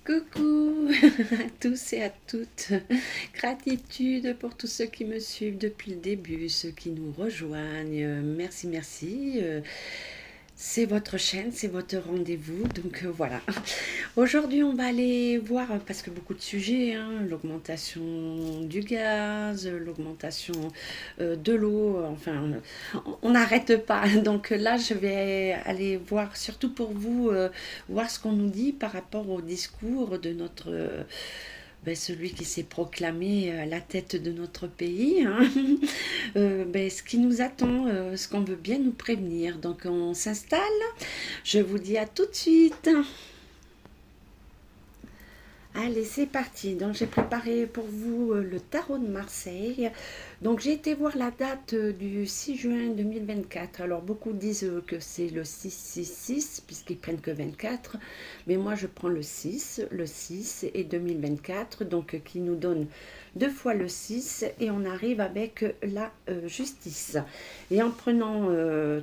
Coucou à tous et à toutes. Gratitude pour tous ceux qui me suivent depuis le début, ceux qui nous rejoignent. Merci, merci. C'est votre chaîne, c'est votre rendez-vous. Donc voilà. Aujourd'hui, on va aller voir, parce que beaucoup de sujets, hein, l'augmentation du gaz, l'augmentation de l'eau, enfin, on n'arrête pas. Donc là, je vais aller voir, surtout pour vous, voir ce qu'on nous dit par rapport au discours de notre... celui qui s'est proclamé à la tête de notre pays, hein. Ce qui nous attend, ce qu'on veut bien nous prévenir. Donc on s'installe, je vous dis à tout de suite. Allez, c'est parti. Donc, j'ai préparé pour vous le tarot de Marseille. Donc, j'ai été voir la date du 6 juin 2024. Alors, beaucoup disent que c'est le 666, puisqu'ils prennent que 24. Mais moi, je prends le 6 et 2024. Donc, qui nous donne deux fois le 6. Et on arrive avec la justice. Et en prenant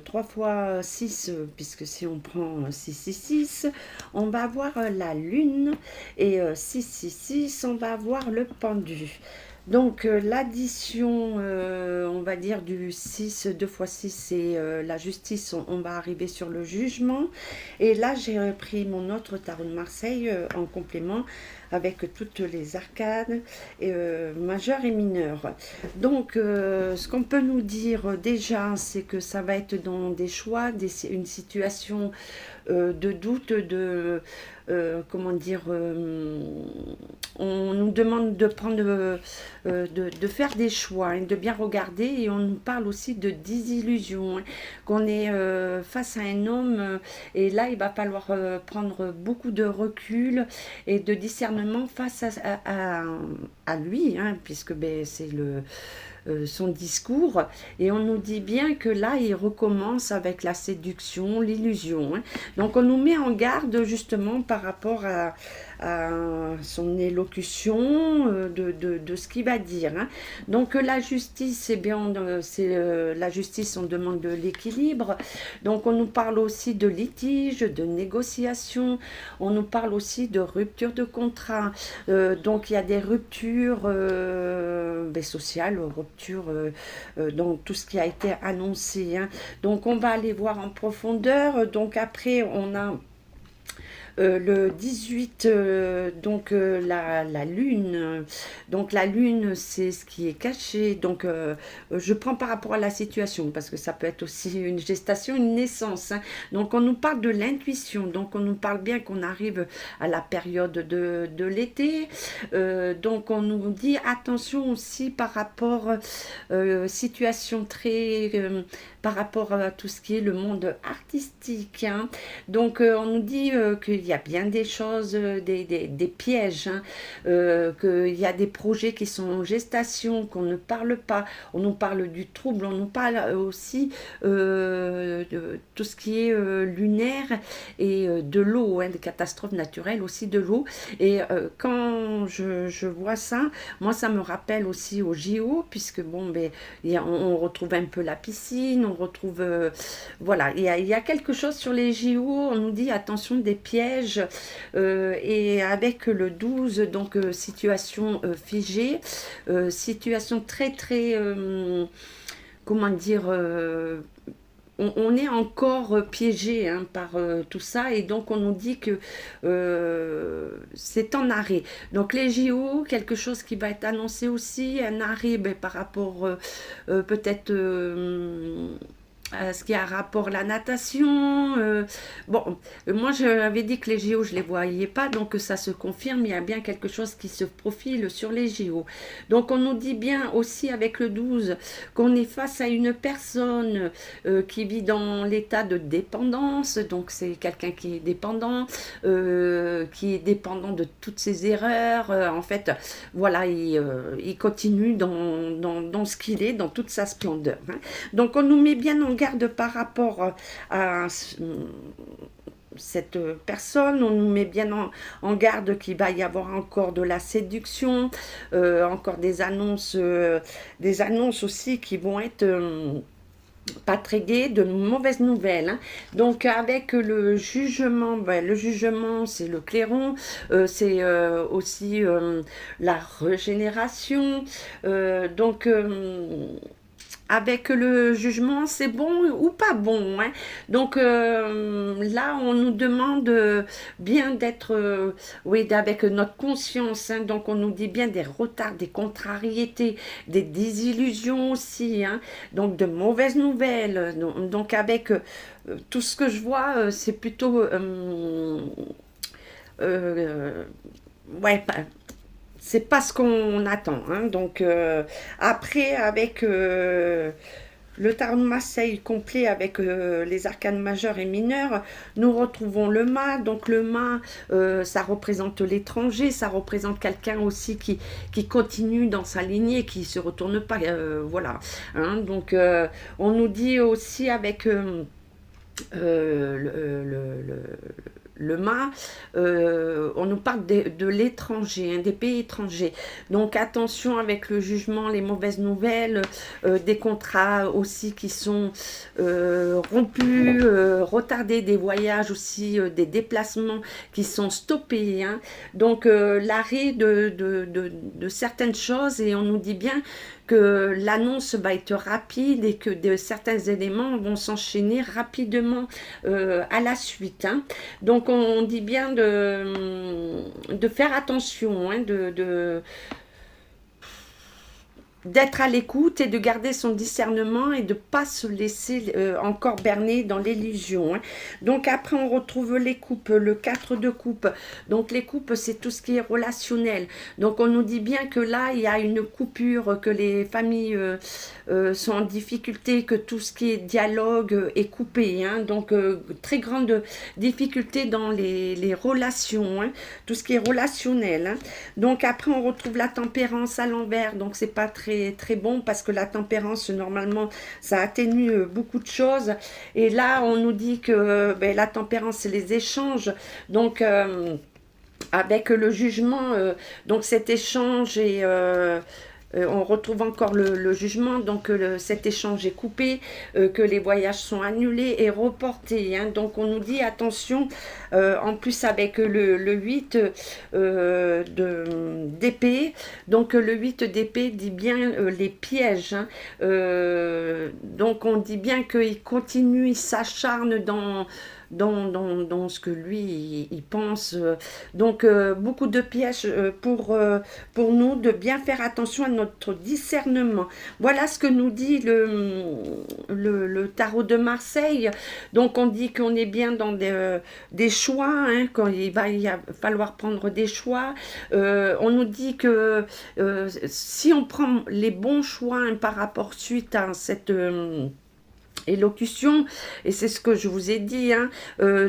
3 fois 6, puisque si on prend 666, on va avoir la lune. Et 666, on va avoir le pendu. Donc l'addition, on va dire du 6, 2 fois 6, c'est la justice, on va arriver sur le jugement. Et là, j'ai pris mon autre tarot de Marseille en complément avec toutes les arcades majeures et mineures. Donc ce qu'on peut nous dire déjà, c'est que ça va être dans des choix, une situation de doute, comment dire, on nous demande de prendre, de faire des choix, hein, de bien regarder, et on nous parle aussi de désillusion, hein, qu'on est face à un homme, et là il va falloir prendre beaucoup de recul et de discernement face à lui, hein, puisque c'est son discours, et on nous dit bien que là il recommence avec la séduction, l'illusion, hein. Donc on nous met en garde justement par rapport à son élocution, de ce qu'il va dire, hein. Donc la justice, eh bien, la justice, on demande de l'équilibre. Donc on nous parle aussi de litige, de négociation, on nous parle aussi de rupture de contrat. Donc il y a des ruptures sociales, ruptures dans tout ce qui a été annoncé, hein. Donc on va aller voir en profondeur. Donc après on a le 18, la lune. Donc la lune, c'est ce qui est caché. Donc je prends par rapport à la situation, parce que ça peut être aussi une gestation, une naissance, hein. Donc on nous parle de l'intuition. Donc on nous parle bien qu'on arrive à la période de l'été. Donc on nous dit attention aussi par rapport situation très par rapport à tout ce qui est le monde artistique, hein. Donc on nous dit qu'il y a bien des choses, des pièges, hein, qu'il y a des projets qui sont en gestation, qu'on ne parle pas. On nous parle du trouble, on nous parle aussi de tout ce qui est lunaire et de l'eau, hein, des catastrophes naturelles aussi de l'eau. Et quand je vois ça, moi ça me rappelle aussi au JO, puisque bon, on retrouve un peu la piscine, on retrouve, voilà, il y a quelque chose sur les JO, on nous dit attention des pièges, et avec le 12, donc situation figée, situation très très, comment dire, on est encore piégé, hein, par tout ça, et donc on nous dit que c'est en arrêt. Donc les JO, quelque chose qui va être annoncé aussi, un arrêt par rapport peut-être ce qui a rapport à la natation. Moi j'avais dit que les JO je les voyais pas, donc ça se confirme, il y a bien quelque chose qui se profile sur les JO. Donc on nous dit bien aussi avec le 12 qu'on est face à une personne qui vit dans l'état de dépendance. Donc c'est quelqu'un qui est dépendant, qui est dépendant de toutes ses erreurs, en fait, voilà, il continue dans ce qu'il est, dans toute sa splendeur, hein. Donc on nous met bien en garde par rapport à cette personne, on nous met bien en garde qu'il va y avoir encore de la séduction, encore des annonces aussi qui vont être pas très gai, de mauvaises nouvelles. Hein. Donc avec le jugement, ben, le jugement c'est le clairon, c'est aussi la régénération. Donc avec le jugement, c'est bon ou pas bon. Hein. Donc là, on nous demande bien d'être, oui, avec notre conscience. Hein. Donc on nous dit bien des retards, des contrariétés, des désillusions aussi. Hein. Donc de mauvaises nouvelles. Donc avec tout ce que je vois, c'est plutôt, euh, ouais, c'est pas ce qu'on attend. Hein. Donc après, avec le tarot de Marseille complet avec les arcanes majeures et mineures, nous retrouvons le mât. Donc le mât, ça représente l'étranger, ça représente quelqu'un aussi qui continue dans sa lignée, qui se retourne pas. Voilà. Hein. Donc on nous dit aussi avec le mât, on nous parle de l'étranger, hein, des pays étrangers. Donc attention avec le jugement, les mauvaises nouvelles, des contrats aussi qui sont rompus, retardés, des voyages aussi, des déplacements qui sont stoppés. Hein. Donc l'arrêt de certaines choses, et on nous dit bien que l'annonce va être rapide et que certains éléments vont s'enchaîner rapidement à la suite. Hein. Donc on dit bien de faire attention, hein, d'être à l'écoute et de garder son discernement et de ne pas se laisser encore berner dans l'illusion. Hein. Donc après on retrouve les coupes, le 4 de coupe. Donc les coupes c'est tout ce qui est relationnel. Donc on nous dit bien que là il y a une coupure, que les familles sont en difficulté, que tout ce qui est dialogue est coupé. Hein. Donc très grande difficulté dans les relations, hein. Tout ce qui est relationnel. Hein. Donc après on retrouve la tempérance à l'envers. Donc c'est pas très bon parce que la tempérance normalement ça atténue beaucoup de choses, et là on nous dit que ben, la tempérance c'est les échanges. Donc avec le jugement, donc cet échange est on retrouve encore le jugement, donc cet échange est coupé, que les voyages sont annulés et reportés. Hein. Donc on nous dit attention, en plus avec le 8 d'épée, donc le 8 d'épée dit bien les pièges. Hein. Donc on dit bien qu'il continue, il s'acharne dans ce que lui il pense. Donc beaucoup de pièges pour nous, de bien faire attention à notre discernement. Voilà ce que nous dit le tarot de Marseille. Donc on dit qu'on est bien dans des choix, hein, quand il va falloir prendre des choix. On nous dit que si on prend les bons choix, hein, par rapport suite à cette élocution, et c'est ce que je vous ai dit, hein.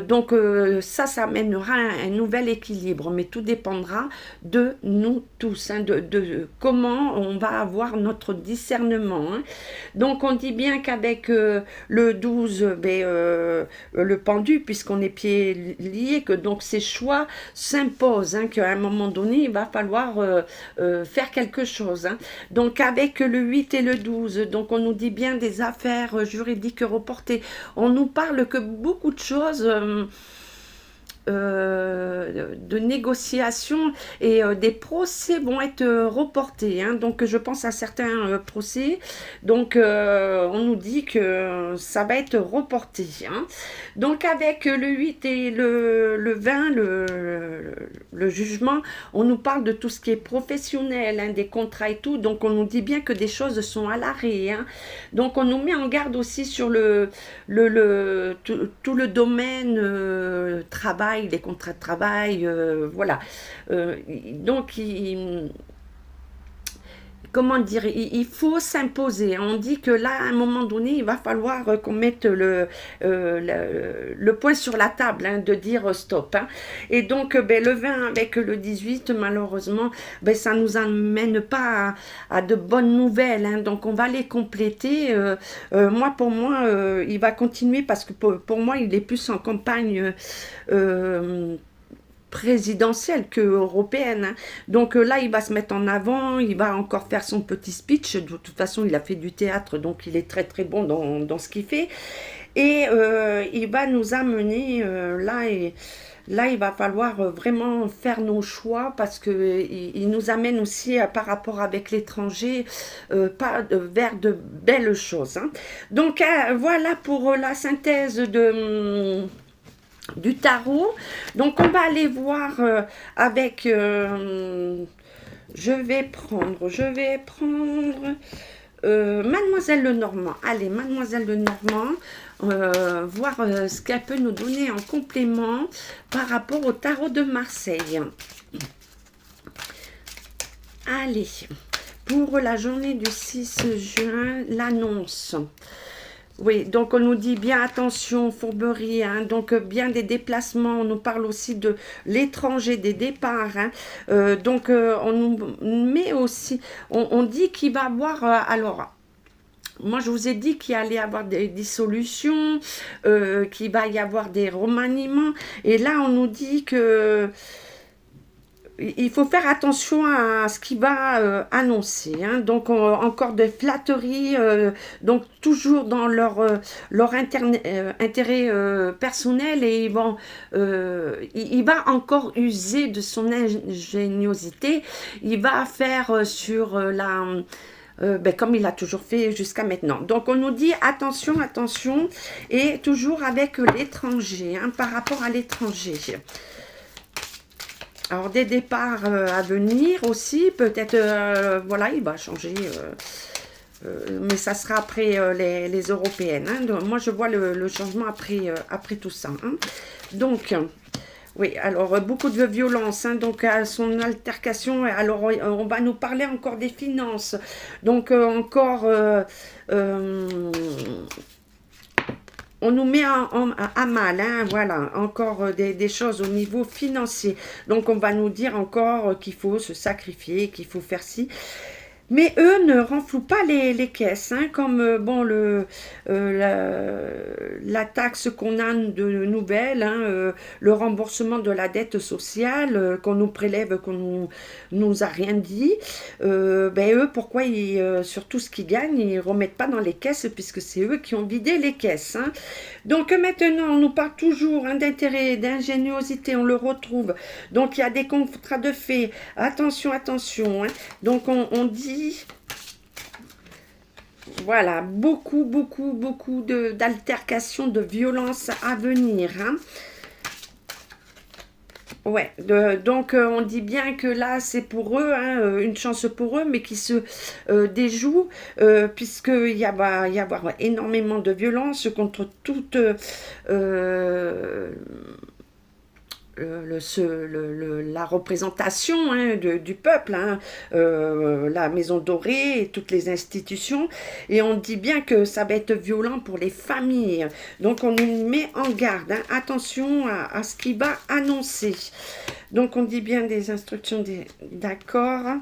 Donc ça amènera un nouvel équilibre, mais tout dépendra de nous tous, hein, de comment on va avoir notre discernement. Hein. Donc on dit bien qu'avec le 12, ben, le pendu, puisqu'on est pieds liés, que donc ces choix s'imposent, hein, qu'à un moment donné il va falloir faire quelque chose. Hein. Donc avec le 8 et le 12, donc on nous dit bien des affaires juridiques reportées. On nous parle que beaucoup de choses de négociations et des procès vont être reportés. Hein. Donc je pense à certains procès. Donc on nous dit que ça va être reporté. Hein. Donc avec le 8 et le 20, le jugement, on nous parle de tout ce qui est professionnel, hein, des contrats et tout. Donc on nous dit bien que des choses sont à l'arrêt. Hein. Donc on nous met en garde aussi sur tout le domaine travail, les contrats de travail, voilà. Donc comment dire, il faut s'imposer. On dit que là, à un moment donné, il va falloir qu'on mette le point sur la table, hein, de dire stop. Hein. Et donc, ben, le 20 avec le 18, malheureusement, ben, ça ne nous amène pas à de bonnes nouvelles. Hein. Donc, on va les compléter. Pour moi, il va continuer parce que pour moi, il est plus en campagne présidentielle que européenne, hein. Donc là, il va se mettre en avant, il va encore faire son petit speech. De toute façon, il a fait du théâtre, donc il est très très bon dans ce qu'il fait. Et il va nous amener là, et là, il va falloir vraiment faire nos choix parce que il nous amène aussi par rapport avec l'étranger vers de belles choses, hein. Donc voilà pour la synthèse du tarot. Donc on va aller voir avec... je vais prendre Mademoiselle Lenormand. Allez, Mademoiselle Lenormand, voir ce qu'elle peut nous donner en complément par rapport au tarot de Marseille. Allez, pour la journée du 6 juin, l'annonce. Oui, donc on nous dit bien attention, fourberie, hein, donc bien des déplacements, on nous parle aussi de l'étranger, des départs, hein, donc on nous met aussi, on dit qu'il va y avoir, alors, moi je vous ai dit qu'il allait y avoir des dissolutions, qu'il va y avoir des remaniements, et là on nous dit que il faut faire attention à ce qui va annoncer, hein. Donc encore des flatteries, donc toujours dans leur intérêt personnel, et il va encore user de son ingéniosité, il va faire sur comme il a toujours fait jusqu'à maintenant. Donc on nous dit attention, attention, et toujours avec l'étranger, hein, par rapport à l'étranger. Alors, des départs à venir aussi, peut-être, voilà, il va changer, mais ça sera après les européennes, hein. Donc, moi, je vois le changement après tout ça, hein. Donc, oui, alors, beaucoup de violence, hein, donc, à son altercation, alors, on va nous parler encore des finances, donc, encore... on nous met à mal, hein, voilà, encore des choses au niveau financier. Donc, on va nous dire encore qu'il faut se sacrifier, qu'il faut faire ci. Mais eux ne renflouent pas les caisses, hein, comme bon la taxe qu'on a de nouvelles, hein, le remboursement de la dette sociale qu'on nous prélève, qu'on nous a rien dit. Eux, pourquoi sur tout ce qu'ils gagnent, ils remettent pas dans les caisses, puisque c'est eux qui ont vidé les caisses, hein. Donc maintenant, on nous parle toujours, hein, d'intérêt, d'ingéniosité, on le retrouve. Donc il y a des contrats de fait. Attention, attention, hein. Donc on dit, voilà, beaucoup d'altercations, de violences à venir, hein. Ouais, donc on dit bien que là c'est pour eux, hein, une chance pour eux, mais qui se déjoue, puisqu'il va y avoir énormément de violence contre toute la représentation, hein, du peuple, hein, la Maison Dorée et toutes les institutions, et on dit bien que ça va être violent pour les familles. Donc on nous met en garde, hein, attention à ce qui va annoncer. Donc on dit bien des instructions, d'accord.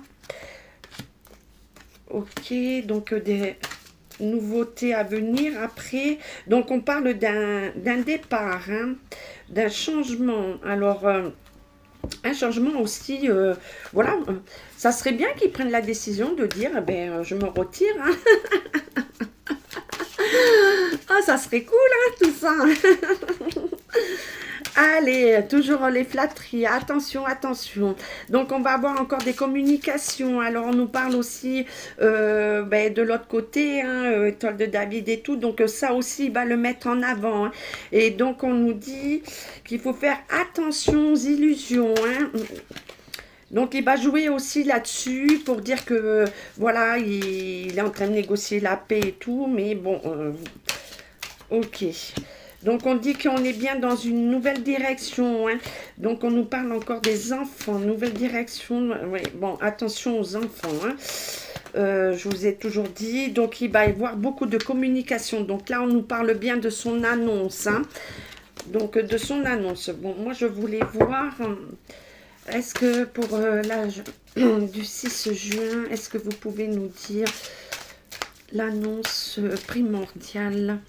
Ok, donc des nouveautés à venir après. Donc on parle d'un départ, hein, d'un changement. Alors un changement aussi, voilà, ça serait bien qu'ils prennent la décision de dire, je me retire, hein. Ah, ça serait cool, hein, tout ça. Allez, toujours les flatteries, attention, attention. Donc, on va avoir encore des communications. Alors, on nous parle aussi de l'autre côté, hein, étoile de David et tout. Donc, ça aussi, il va le mettre en avant, hein. Et donc, on nous dit qu'il faut faire attention aux illusions, hein. Donc, il va jouer aussi là-dessus pour dire que, voilà, il est en train de négocier la paix et tout. Mais bon, ok. Donc, on dit qu'on est bien dans une nouvelle direction, hein. Donc, on nous parle encore des enfants, nouvelle direction. Oui, bon, attention aux enfants, hein. Je vous ai toujours dit. Donc, il va y avoir beaucoup de communication. Donc, là, on nous parle bien de son annonce, hein. Donc, de son annonce. Bon, moi, je voulais voir... Est-ce que pour l'âge du 6 juin, est-ce que vous pouvez nous dire l'annonce primordiale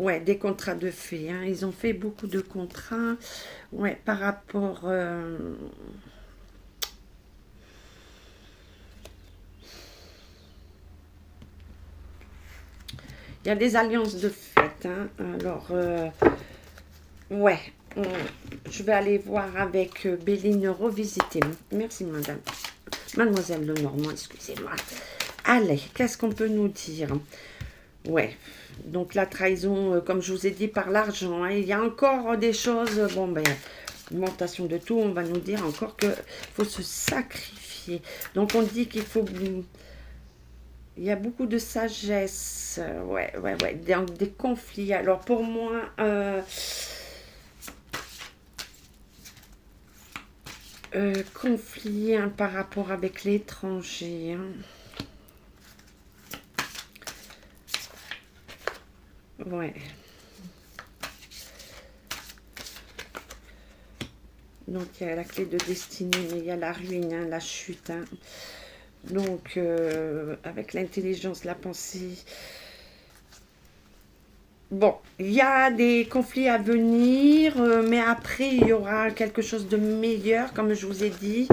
Ouais, des contrats de fait. Hein. Ils ont fait beaucoup de contrats. Ouais, par rapport... il y a des alliances de fait. Hein. Alors, ouais. Je vais aller voir avec Béline revisiter. Merci, madame. Mademoiselle Lenormand, excusez-moi. Allez, qu'est-ce qu'on peut nous dire? Ouais. Donc, la trahison, comme je vous ai dit, par l'argent. Hein. Il y a encore des choses... Bon, ben, augmentation de tout, on va nous dire encore qu'il faut se sacrifier. Donc, on dit qu'il faut... Il y a beaucoup de sagesse. Ouais. Des conflits. Alors, pour moi... conflit hein, par rapport avec l'étranger. Hein. Ouais. Donc, il y a la clé de destinée, mais il y a la ruine, hein, la chute. Hein. Donc, avec l'intelligence, la pensée... Bon, il y a des conflits à venir, mais après, il y aura quelque chose de meilleur, comme je vous ai dit.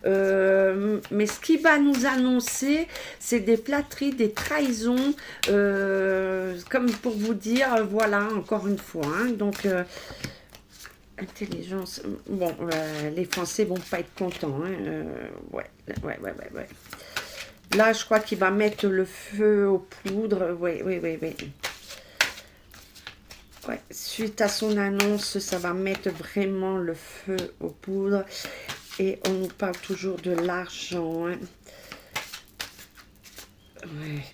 Mais ce qui va nous annoncer, c'est des flatteries, des trahisons, comme pour vous dire, voilà, encore une fois. Hein, donc, intelligence, bon, les Français vont pas être contents. Hein, ouais. Là, je crois qu'il va mettre le feu aux poudres, oui. Ouais, suite à son annonce, ça va mettre vraiment le feu aux poudres. Et on nous parle toujours de l'argent. Hein. Ouais.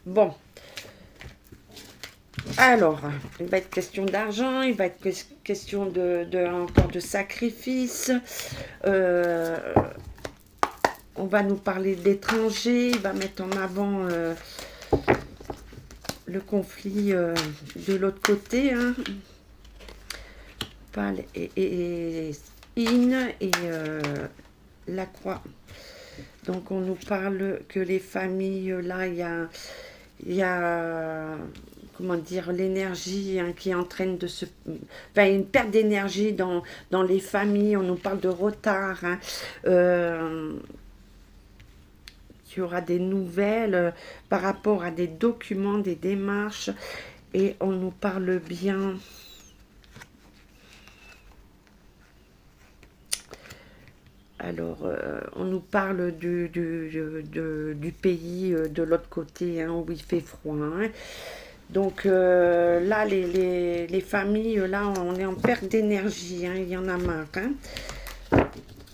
Bon. Alors, il va être question d'argent, il va être question encore de sacrifice. On va nous parler d'étrangers, il va mettre en avant... le conflit de l'autre côté, hein. Pâle et in et la croix. Donc on nous parle que les familles, là, il y a comment dire, l'énergie hein, qui entraîne de se... Enfin, une perte d'énergie dans les familles, on nous parle de retard, hein. Il y aura des nouvelles par rapport à des documents, des démarches, et on nous parle bien. Alors, on nous parle du pays de l'autre côté, hein, où il fait froid. Hein. Donc, là, les familles, là, on est en perte d'énergie, hein, il y en a marre. Hein.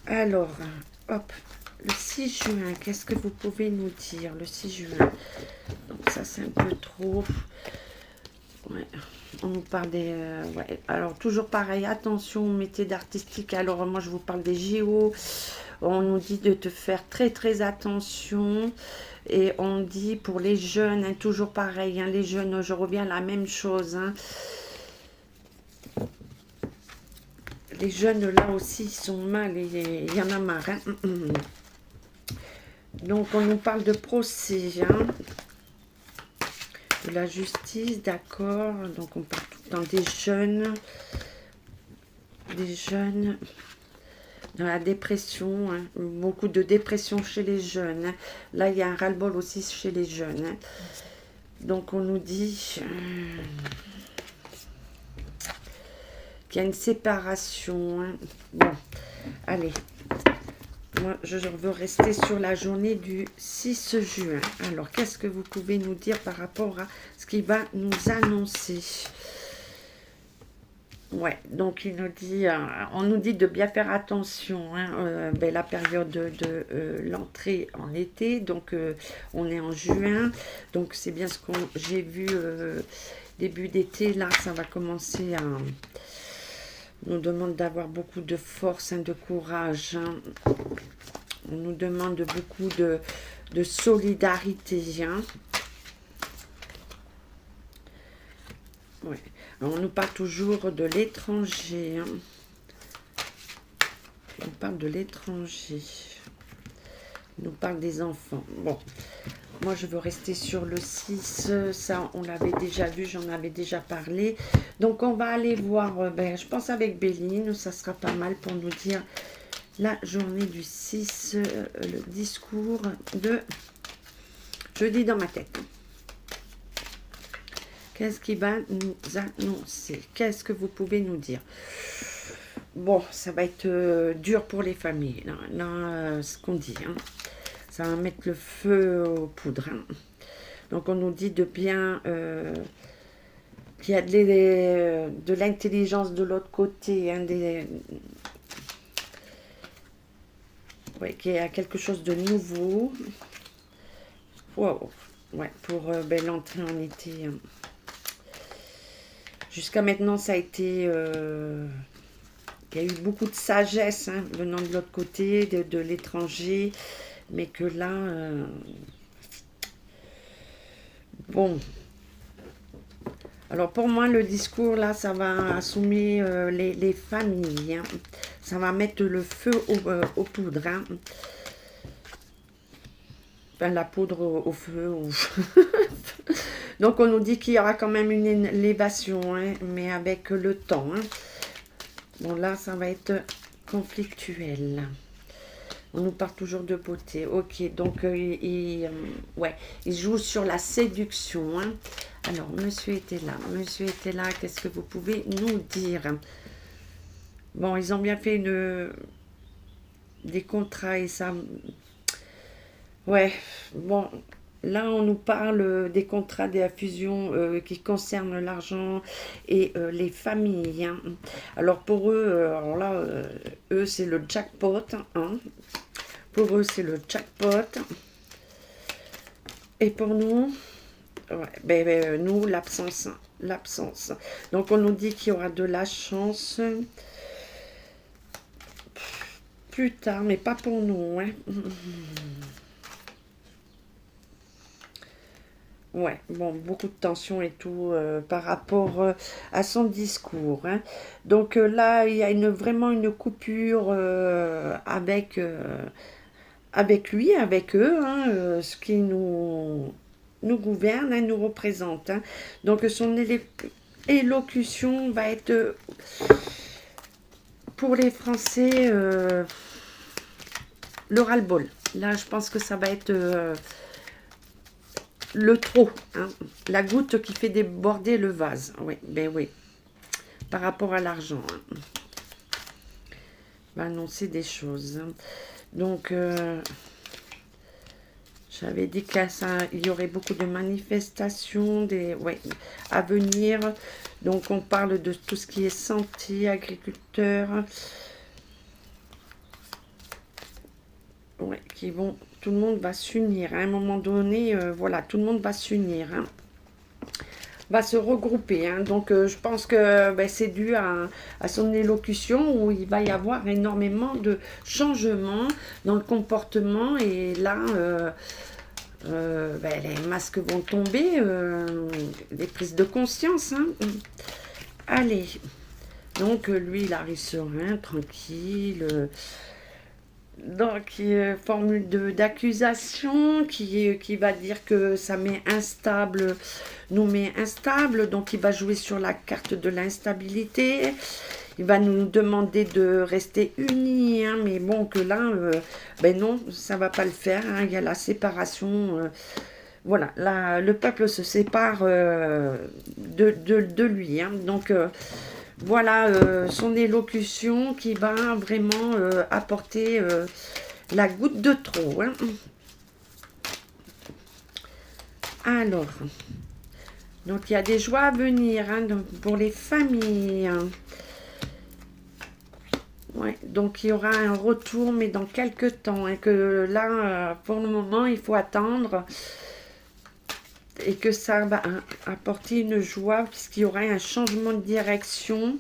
Alors, hop. Le 6 juin, qu'est-ce que vous pouvez nous dire le 6 juin? Donc ça, c'est un peu trop. Ouais. On nous parle des... ouais. Alors, toujours pareil, attention au métier d'artistique. Alors, moi, je vous parle des JO. On nous dit de te faire très, très attention. Et on dit pour les jeunes, hein, toujours pareil. Hein, les jeunes, je reviens à la même chose. Hein. Les jeunes, là aussi, ils sont mal. Et il y en a marre. Hein. Donc, on nous parle de procès, hein, de la justice, d'accord. Donc, on parle tout le temps des jeunes, dans la dépression, hein, beaucoup de dépression chez les jeunes. Hein. Là, il y a un ras-le-bol aussi chez les jeunes. Hein. Donc, on nous dit qu'il y a une séparation. Hein. Bon, allez. Moi, je veux rester sur la journée du 6 juin. Alors, qu'est-ce que vous pouvez nous dire par rapport à ce qui va nous annoncer? Ouais, donc il nous dit, on nous dit de bien faire attention. Hein, la période de l'entrée en été, donc on est en juin. Donc, c'est bien ce que j'ai vu début d'été. Là, ça va commencer à... On nous demande d'avoir beaucoup de force, hein, de courage. Hein. On nous demande beaucoup de solidarité. Hein. Ouais. Alors, on nous parle toujours de l'étranger. Hein. On parle de l'étranger. On nous parle des enfants. Bon. Moi, je veux rester sur le 6. Ça, on l'avait déjà vu, j'en avais déjà parlé. Donc, on va aller voir, ben, je pense avec Béline, ça sera pas mal pour nous dire la journée du 6, le discours de... Je dis dans ma tête. Qu'est-ce qui va nous annoncer? Qu'est-ce que vous pouvez nous dire? Bon, ça va être dur pour les familles. Là, ce qu'on dit, hein. Ça va mettre le feu aux poudres. Hein. Donc, on nous dit de bien... qu'il y a de l'intelligence de l'autre côté. Hein, ouais, qu'il y a quelque chose de nouveau. Wow. Ouais, pour ben, l'entrée en été. Hein. Jusqu'à maintenant, ça a été... il y a eu beaucoup de sagesse hein, venant de l'autre côté, de l'étranger. Mais que là... bon. Alors, pour moi, le discours, là, ça va assommer les familles. Hein. Ça va mettre le feu aux poudres. Hein. Enfin, la poudre au feu. Donc, on nous dit qu'il y aura quand même une élévation, hein, mais avec le temps. Hein. Bon, là, ça va être conflictuel. On nous parle toujours de beauté. Ok, donc, ouais, il joue sur la séduction. Hein. Alors, monsieur était là. Monsieur était là. Qu'est-ce que vous pouvez nous dire? Bon, ils ont bien fait des contrats et ça... Ouais, bon, là on nous parle des contrats, des fusions qui concernent l'argent et les familles. Hein. Alors pour eux, alors là, eux c'est le jackpot. Hein. Pour eux c'est le jackpot. Et pour nous, ouais, ben, nous l'absence. L'absence. Donc on nous dit qu'il y aura de la chance plus tard, mais pas pour nous. Hein. Ouais, bon, beaucoup de tension et tout par rapport à son discours. Hein. Donc là, il y a vraiment une coupure avec lui, avec eux, hein, ce qui nous gouverne, hein, nous représente. Hein. Donc son élocution va être pour les Français le ras-le-bol. Là, je pense que ça va être... le trop, hein, la goutte qui fait déborder le vase. Oui, ben oui, par rapport à l'argent. Hein. Va annoncer des choses. Hein. Donc, j'avais dit qu'il y aurait beaucoup de manifestations ouais, à venir. Donc, on parle de tout ce qui est santé, agriculteurs. Ouais, qui vont... Tout le monde va s'unir. À un moment donné, voilà, tout le monde va s'unir. Hein. Va se regrouper. Hein. Donc, je pense que ben, c'est dû à son élocution où il va y avoir énormément de changements dans le comportement. Et là, ben, les masques vont tomber. Les prises de conscience. Hein. Allez. Donc, lui, il arrive serein, tranquille. Donc, formule d'accusation qui va dire que ça nous met instable. Donc, il va jouer sur la carte de l'instabilité. Il va nous demander de rester unis. Hein, mais bon, que là, ben non, ça va pas le faire. Hein, il y a la séparation. Voilà, là, le peuple se sépare de lui. Hein, donc... voilà son élocution qui va vraiment apporter la goutte de trop. Hein. Alors, donc il y a des joies à venir hein, pour les familles. Hein. Ouais, donc il y aura un retour, mais dans quelques temps. Et que là, pour le moment, il faut attendre. Et que ça va apporter une joie, puisqu'il y aura un changement de direction.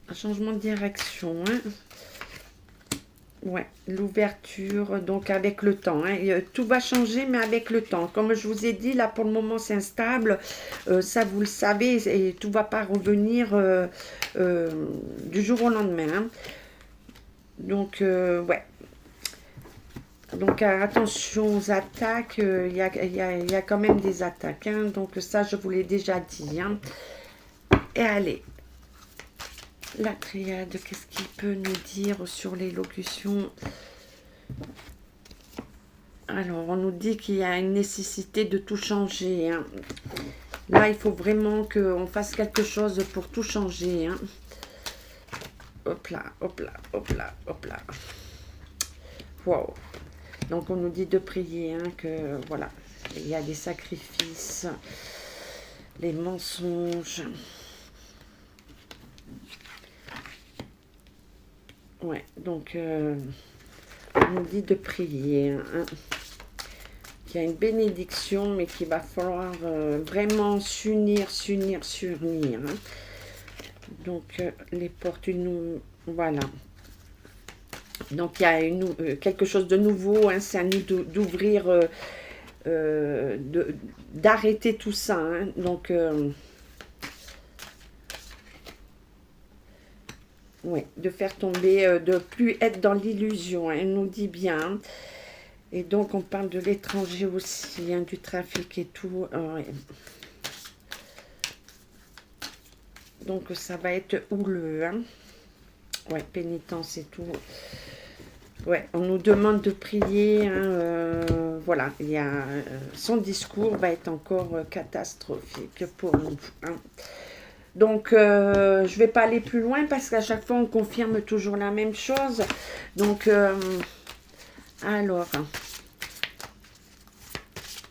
Un changement de direction. Hein. Ouais, l'ouverture, donc avec le temps. Hein. Tout va changer, mais avec le temps. Comme je vous ai dit, là, pour le moment, c'est instable. Ça, vous le savez, et tout ne va pas revenir du jour au lendemain. Hein. Donc, ouais. Donc attention aux attaques, il y a quand même des attaques, hein. Donc ça je vous l'ai déjà dit, hein. Et allez, la triade, qu'est-ce qu'il peut nous dire sur l'élocution? Alors on nous dit qu'il y a une nécessité de tout changer, hein. Là il faut vraiment qu'on fasse quelque chose pour tout changer, hein. Hop là, hop là, hop là, hop là. Wow. Donc on nous dit de prier, hein, que voilà, il y a des sacrifices, les mensonges. Ouais, donc on nous dit de prier, hein, qu'il y a une bénédiction, mais qu'il va falloir vraiment s'unir, hein. Donc les portes, voilà. Donc il y a quelque chose de nouveau, hein, c'est à nous d'ouvrir, d'arrêter tout ça, hein. Donc ouais, de faire tomber, de plus être dans l'illusion, hein, elle nous dit bien. Et donc on parle de l'étranger aussi, hein, du trafic et tout. Ouais. Donc ça va être houleux, hein. Ouais, pénitence et tout. Ouais, on nous demande de prier, hein, voilà, il y a, son discours va être encore catastrophique pour nous, hein. Donc, je ne vais pas aller plus loin parce qu'à chaque fois, on confirme toujours la même chose. Donc, alors,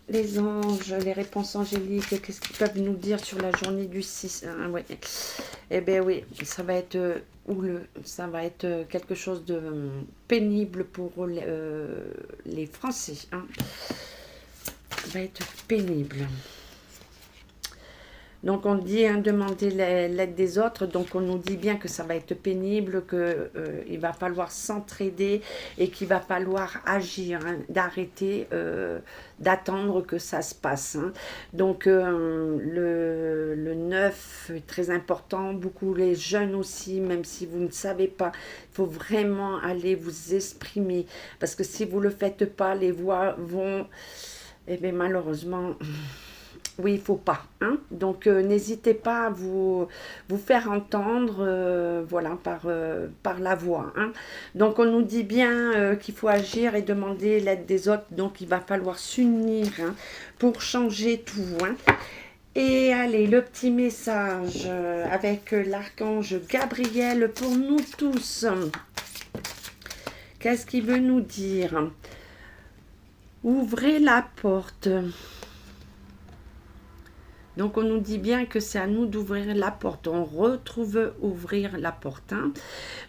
les anges, les réponses angéliques, qu'est-ce qu'ils peuvent nous dire sur la journée du 6, hein, ouais. Eh bien oui, ça va être houleux, ça va être quelque chose de pénible pour les Français, hein. Ça va être pénible. Donc on dit, hein, demander l'aide des autres, donc on nous dit bien que ça va être pénible, qu'il va falloir s'entraider et qu'il va falloir agir, hein, d'arrêter d'attendre que ça se passe, hein. Donc le 9 est très important, beaucoup les jeunes aussi, même si vous ne savez pas, il faut vraiment aller vous exprimer, parce que si vous ne le faites pas, les voix vont, eh bien malheureusement... Oui, il ne faut pas, hein. Donc, n'hésitez pas à vous faire entendre, voilà, par la voix, hein. Donc, on nous dit bien qu'il faut agir et demander l'aide des autres. Donc, il va falloir s'unir, hein, pour changer tout, hein. Et allez, le petit message avec l'archange Gabriel pour nous tous. Qu'est-ce qu'il veut nous dire? Ouvrez la porte. Donc, on nous dit bien que c'est à nous d'ouvrir la porte. On retrouve ouvrir la porte, hein.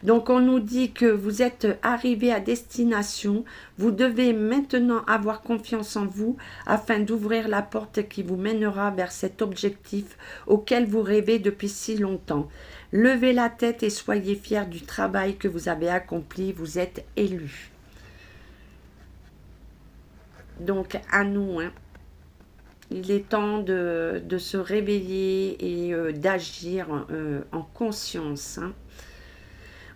Donc, on nous dit que vous êtes arrivé à destination. Vous devez maintenant avoir confiance en vous afin d'ouvrir la porte qui vous mènera vers cet objectif auquel vous rêvez depuis si longtemps. Levez la tête et soyez fiers du travail que vous avez accompli. Vous êtes élus. Donc, à nous, hein. Il est temps de se réveiller et d'agir en conscience, hein.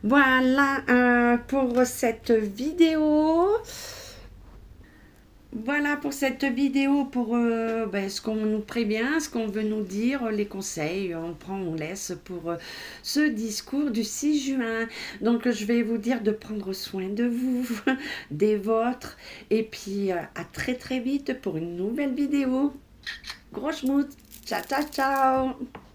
Voilà pour cette vidéo. Voilà pour cette vidéo, pour ce qu'on nous prévient, ce qu'on veut nous dire, les conseils, on prend, on laisse pour ce discours du 6 juin. Donc je vais vous dire de prendre soin de vous, des vôtres, et puis à très très vite pour une nouvelle vidéo. Gros schmout, ciao ciao ciao.